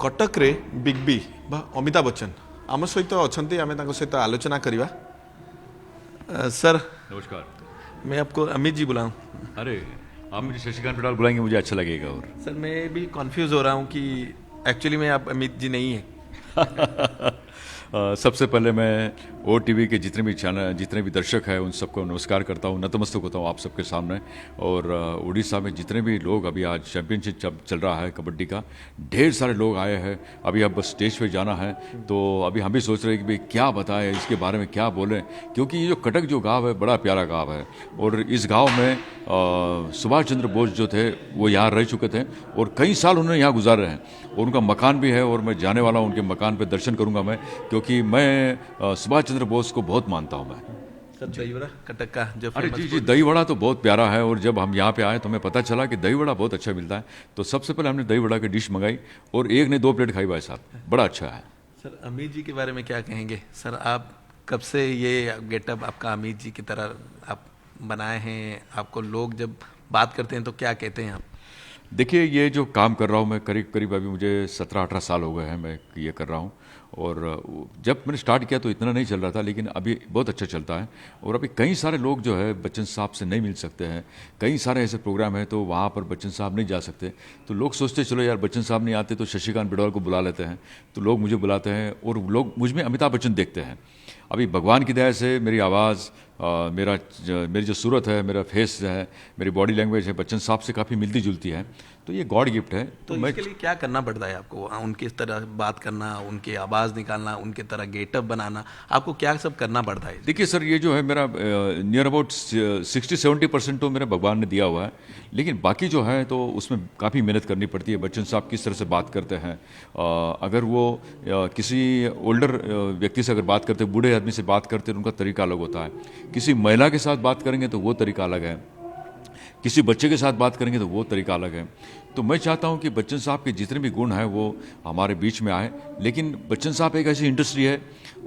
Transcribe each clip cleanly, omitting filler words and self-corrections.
कटक रे big B बा अमिताभ बच्चन आम सहित अच्छा आम सहित आलोचना करवा। सर नमस्कार। मैं आपको अमित जी बुलाऊं? अरे आप मुझे शशिकांत पिडाल बुलाएंगे, मुझे अच्छा लगेगा। और सर मैं भी कंफ्यूज हो रहा हूं कि एक्चुअली मैं आप अमित जी नहीं है। सबसे पहले मैं ओ टीवी के जितने भी चैनल, जितने भी दर्शक हैं, उन सबको नमस्कार करता हूँ, नतमस्तक होता हूँ आप सबके सामने। और उड़ीसा में जितने भी लोग, अभी आज चैंपियनशिप चल रहा है कबड्डी का, ढेर सारे लोग आए हैं। अभी अब बस स्टेज पे जाना है, तो अभी हम भी सोच रहे हैं कि भाई क्या बताएं, इसके बारे में क्या बोलें, क्योंकि ये जो कटक जो गाँव है बड़ा प्यारा गाँव है। और इस गाँव में सुभाष चंद्र बोस जो थे वो यहाँ रह चुके थे और कई साल उन्होंने यहाँ गुजारे हैं। और उनका मकान भी है और मैं जाने वाला हूँ उनके मकान पे, दर्शन करूँगा मैं, क्योंकि मैं सुभाष चंद्र बोस को बहुत मानता हूँ मैं। सर दही वड़ा कटक का जो अरे फेमस जी, दही वड़ा तो बहुत प्यारा है। और जब हम यहाँ पे आए तो हमें पता चला कि दही वड़ा बहुत अच्छा मिलता है, तो सबसे पहले हमने दही वड़ा की डिश मंगाई और एक ने 2 प्लेट खाई भाई साहब, बड़ा अच्छा है। सर अमित जी के बारे में क्या कहेंगे? सर आप कब से ये गेटअप आपका अमित जी की तरह आप बनाए हैं? आपको लोग जब बात करते हैं तो क्या कहते हैं आप? देखिए, ये जो काम कर रहा हूँ मैं, करीब करीब अभी मुझे 17-18 साल हो गए हैं मैं ये कर रहा हूँ। और जब मैंने स्टार्ट किया तो इतना नहीं चल रहा था, लेकिन अभी बहुत अच्छा चलता है। और अभी कई सारे लोग जो है बच्चन साहब से नहीं मिल सकते हैं, कई सारे ऐसे प्रोग्राम हैं तो वहाँ पर बच्चन साहब नहीं जा सकते। तो लोग सोचते चलो यार बच्चन साहब नहीं आते तो शशिकांत पिडाल को बुला लेते हैं, तो लोग मुझे बुलाते हैं और लोग मुझ में अमिताभ बच्चन देखते हैं। अभी भगवान की दया से मेरी आवाज़, मेरी जो सूरत है, मेरा फेस है, मेरी बॉडी लैंग्वेज है, बच्चन साहब से काफ़ी मिलती जुलती है, तो ये गॉड गिफ्ट है। तो इसके लिए क्या करना पड़ता है आपको? उनकी तरह बात करना, उनकी आवाज़ निकालना, उनके तरह गेटअप बनाना, आपको क्या सब करना पड़ता है? देखिए सर, ये जो है मेरा नियर अबाउट 60-70% तो मेरे भगवान ने दिया हुआ है, लेकिन बाकी जो है तो उसमें काफ़ी मेहनत करनी पड़ती है। बच्चन साहब किस तरह से बात करते हैं, अगर वो किसी ओल्डर व्यक्ति से अगर बात करते, बूढ़े आदमी से बात करते हैं, उनका तरीका अलग होता है। किसी महिला के साथ बात करेंगे तो वो तरीका अलग है, किसी बच्चे के साथ बात करेंगे तो वो तरीका अलग है। तो मैं चाहता हूं कि बच्चन साहब के जितने भी गुण हैं वो हमारे बीच में आए। लेकिन बच्चन साहब एक ऐसी इंडस्ट्री है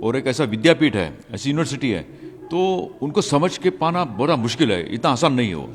और एक ऐसा विद्यापीठ है, ऐसी यूनिवर्सिटी है, तो उनको समझ के पाना बड़ा मुश्किल है, इतना आसान नहीं हो।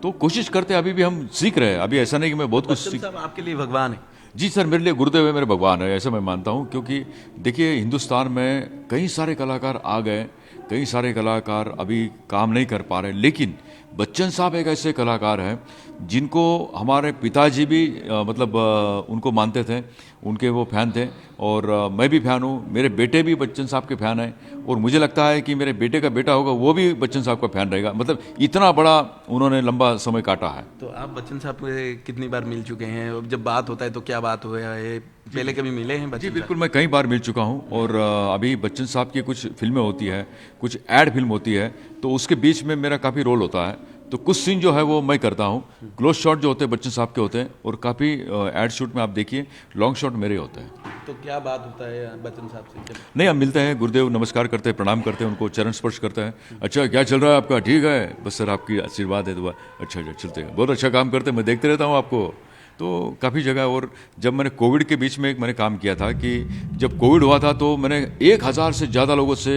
तो कोशिश करते हैं, अभी भी हम सीख रहे हैं। अभी ऐसा नहीं कि मैं बहुत कुछ सीख। साहब आपके लिए भगवान है? जी सर, मेरे लिए गुरुदेव है, मेरे भगवान है, ऐसा मैं मानता हूँ। क्योंकि देखिए, हिंदुस्तान में कई सारे कलाकार आ गए, कई सारे कलाकार अभी काम नहीं कर पा रहे, लेकिन बच्चन साहब एक ऐसे कलाकार हैं जिनको हमारे पिताजी भी उनको मानते थे, उनके वो फ़ैन थे। और मैं भी फ़ैन हूँ, मेरे बेटे भी बच्चन साहब के फ़ैन हैं, और मुझे लगता है कि मेरे बेटे का बेटा होगा वो भी बच्चन साहब का फ़ैन रहेगा। मतलब इतना बड़ा उन्होंने लंबा समय काटा है। तो आप बच्चन साहब से कितनी बार मिल चुके हैं? और जब बात होता है तो क्या बात हुआ है? पहले कभी मिले हैं बच्चन? जी बिल्कुल, मैं कई बार मिल चुका हूँ। और अभी बच्चन साहब की कुछ फिल्में होती है, कुछ एड फिल्म होती है, तो उसके बीच में मेरा काफ़ी रोल होता है। तो कुछ सीन जो है वो मैं करता हूँ, क्लोज शॉट जो होते हैं बच्चन साहब के होते हैं, और काफ़ी एड शूट में आप देखिए लॉन्ग शॉट मेरे होते हैं। तो क्या बात होता है बच्चन साहब से? नहीं, हम मिलते हैं, गुरुदेव नमस्कार करते हैं, प्रणाम करते हैं, उनको चरण स्पर्श करते हैं। अच्छा क्या चल रहा है आपका? ठीक है, बस सर आपकी आशीर्वाद है, दुआ। अच्छा चलते हैं, बहुत अच्छा काम करते हैं, मैं देखते रहता हूँ आपको। तो काफ़ी जगह। और जब मैंने कोविड के बीच में एक मैंने काम किया था कि जब कोविड हुआ था तो मैंने 1000 से ज़्यादा लोगों से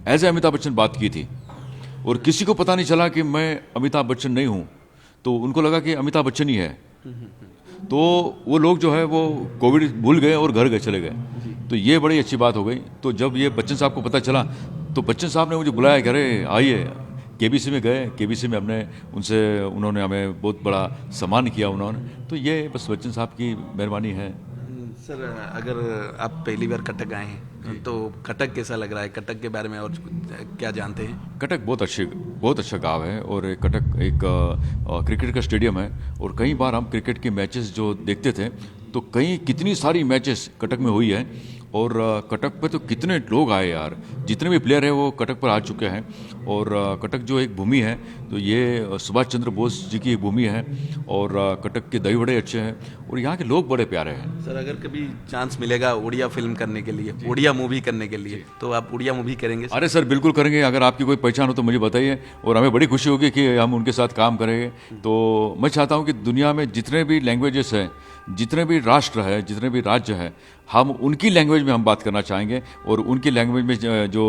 एज ए अमिताभ बच्चन बात की थी, और किसी को पता नहीं चला कि मैं अमिताभ बच्चन नहीं हूँ, तो उनको लगा कि अमिताभ बच्चन ही है। तो वो लोग जो है वो कोविड भूल गए और घर चले गए, तो ये बड़ी अच्छी बात हो गई। तो जब ये बच्चन साहब को पता चला तो बच्चन साहब ने मुझे बुलाया कि अरे आइए। केबीसी में गए, केबीसी में उन्होंने हमें बहुत बड़ा सम्मान किया उन्होंने। तो ये बस बच्चन साहब की मेहरबानी है। सर अगर आप पहली बार कटक आए हैं तो कटक कैसा लग रहा है? कटक के बारे में और क्या जानते हैं? कटक बहुत अच्छा गांव है, और कटक एक क्रिकेट का स्टेडियम है। और कई बार हम क्रिकेट के मैचेस जो देखते थे, तो कितनी सारी मैचेस कटक में हुई है। और कटक पे तो कितने लोग आए यार, जितने भी प्लेयर हैं वो कटक पर आ चुके हैं। और कटक जो एक भूमि है, तो ये सुभाष चंद्र बोस जी की भूमि है। और कटक के दही बड़े अच्छे हैं और यहाँ के लोग बड़े प्यारे हैं। सर अगर कभी चांस मिलेगा उड़िया फिल्म करने के लिए, उड़िया मूवी करने के लिए, तो आप उड़िया मूवी करेंगे? अरे सर बिल्कुल करेंगे, अगर आपकी कोई पहचान हो तो मुझे बताइए, और हमें बड़ी खुशी होगी कि हम उनके साथ काम करेंगे। तो मैं चाहता हूँ कि दुनिया में जितने भी लैंग्वेजेस हैं, जितने भी राष्ट्र है, जितने भी राज्य हैं, हम उनकी लैंग्वेज में हम बात करना चाहेंगे, और उनकी लैंग्वेज में जो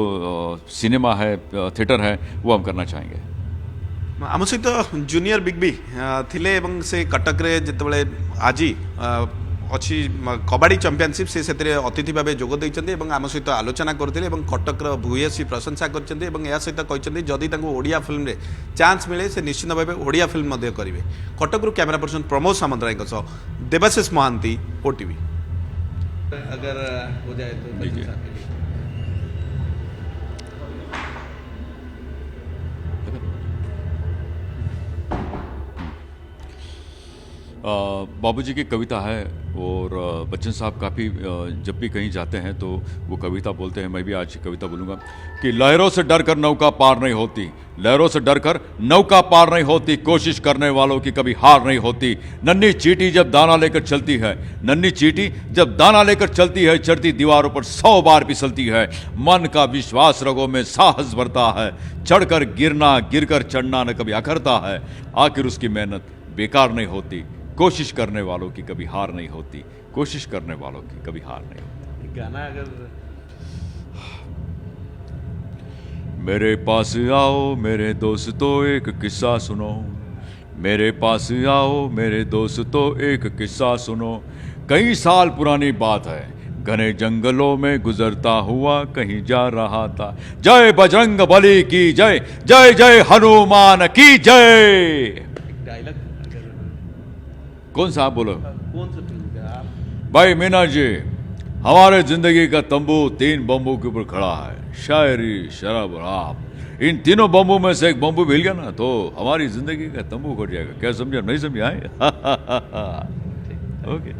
सिनेमा है, थिएटर है, वो हम करना चाहेंगे। आम सहित जूनियर बिग बी थिले, से कटक रे जितेबाला आज अच्छी कबाड़ी चैंपियनशिप से अतिथि भाव जोग देते आम सहित आलोचना करते कटकर भूयसी प्रशंसा करते सहित कहते जदि ओडिया फिल्म रे चांस मिले से निश्चित भाव ओडिया फिल्म करेंगे। Cuttack camera person Pramod Samantaray Debashish Mahanti OTV. अगर हो जाए तो देखिए। बाबूजी की कविता है और बच्चन साहब काफ़ी जब भी कहीं जाते हैं तो वो कविता बोलते हैं। मैं भी आज कविता बोलूँगा कि लहरों से डर कर नौका पार नहीं होती, लहरों से डर कर नौका पार नहीं होती, कोशिश करने वालों की कभी हार नहीं होती। नन्ही चींटी जब दाना लेकर चलती है, नन्ही चींटी जब दाना लेकर चलती है, चढ़ती दीवारों पर 100 बार फिसलती है। मन का विश्वास रगों में साहस भरता है, चढ़कर गिरना गिरकर चढ़ना न कभी अखरता है। आखिर उसकी मेहनत बेकार नहीं होती, कोशिश करने वालों की कभी हार नहीं होती, कोशिश करने वालों की कभी हार नहीं होती। गाना अगर मेरे पास आओ मेरे दोस्तों एक किस्सा सुनो, मेरे पास आओ मेरे दोस्तों एक किस्सा सुनो। कई साल पुरानी बात है, घने जंगलों में गुजरता हुआ कहीं जा रहा था। जय बजरंग बली की जय, जय जय हनुमान की जय। डायलॉग कौन सा आप बोलो? कौन सा फिल्म का आप? भाई मीना जी, हमारे जिंदगी का तंबू 3 बम्बू के ऊपर खड़ा है, शायरी शराब और आप। इन तीनों बम्बू में से एक बम्बू मिल गया ना तो हमारी जिंदगी का तंबू कट जाएगा। क्या समझा? नहीं समझा? ओके।